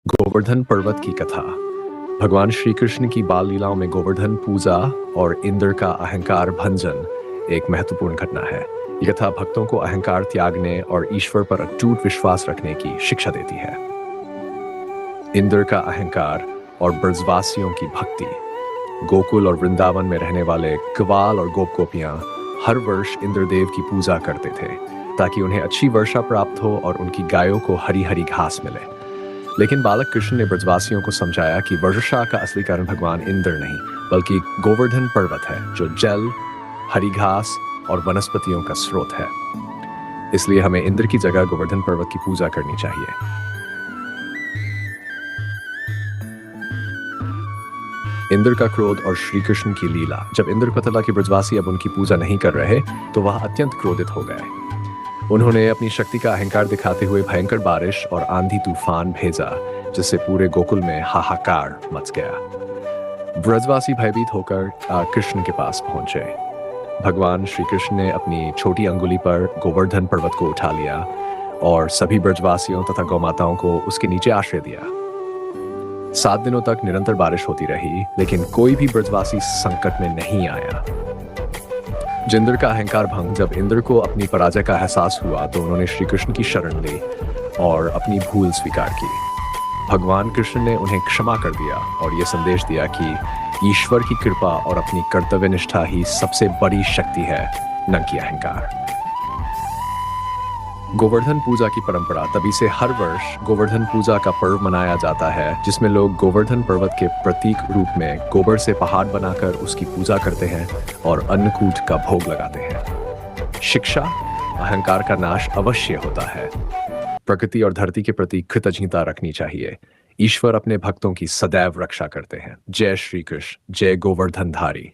गोवर्धन पर्वत की कथा। भगवान श्री कृष्ण की बाल लीलाओं में गोवर्धन पूजा और इंद्र का अहंकार भंजन एक महत्वपूर्ण घटना है। ये कथा भक्तों को अहंकार त्यागने और ईश्वर पर अटूट विश्वास रखने की शिक्षा देती है। इंद्र का अहंकार और ब्रजवासियों की भक्ति। गोकुल और वृंदावन में रहने वाले ग्वाल और गोप गोपियां हर वर्ष इंद्रदेव की पूजा करते थे ताकि उन्हें अच्छी वर्षा प्राप्त हो और उनकी गायों को हरी हरी घास मिले। लेकिन बालक कृष्ण ने ब्रजवासियों को समझाया कि वर्षा का असली कारण भगवान इंद्र नहीं बल्कि गोवर्धन पर्वत है, जो जल, हरी घास और वनस्पतियों का स्रोत है। इसलिए हमें इंद्र की जगह गोवर्धन पर्वत की पूजा करनी चाहिए। इंद्र का क्रोध और श्री कृष्ण की लीला। जब इंद्र को पता कि ब्रजवासी अब उनकी पूजा नहीं कर रहे तो वह अत्यंत क्रोधित हो गए। उन्होंने अपनी शक्ति का अहंकार दिखाते हुए भयंकर बारिश और आंधी तूफान भेजा, जिससे पूरे गोकुल में हाहाकार मच गया। ब्रजवासी भयभीत होकर कृष्ण के पास पहुंचे। भगवान श्री कृष्ण ने अपनी छोटी अंगुली पर गोवर्धन पर्वत को उठा लिया और सभी ब्रजवासियों तथा गौमाताओं को उसके नीचे आश्रय दिया। 7 दिनों तक निरंतर बारिश होती रही, लेकिन कोई भी ब्रजवासी संकट में नहीं आया। इंद्र का अहंकार भंग। जब इंद्र को अपनी पराजय का एहसास हुआ तो उन्होंने श्री कृष्ण की शरण ली और अपनी भूल स्वीकार की। भगवान कृष्ण ने उन्हें क्षमा कर दिया और यह संदेश दिया कि ईश्वर की कृपा और अपनी कर्तव्य निष्ठा ही सबसे बड़ी शक्ति है, न कि अहंकार। गोवर्धन पूजा की परंपरा। तभी से हर वर्ष गोवर्धन पूजा का पर्व मनाया जाता है, जिसमें लोग गोवर्धन पर्वत के प्रतीक रूप में गोबर से पहाड़ बनाकर उसकी पूजा करते हैं और अन्नकूट का भोग लगाते हैं। शिक्षा। अहंकार का नाश अवश्य होता है। प्रकृति और धरती के प्रति कृतज्ञता रखनी चाहिए। ईश्वर अपने भक्तों की सदैव रक्षा करते हैं। जय श्री कृष्ण। जय गोवर्धनधारी।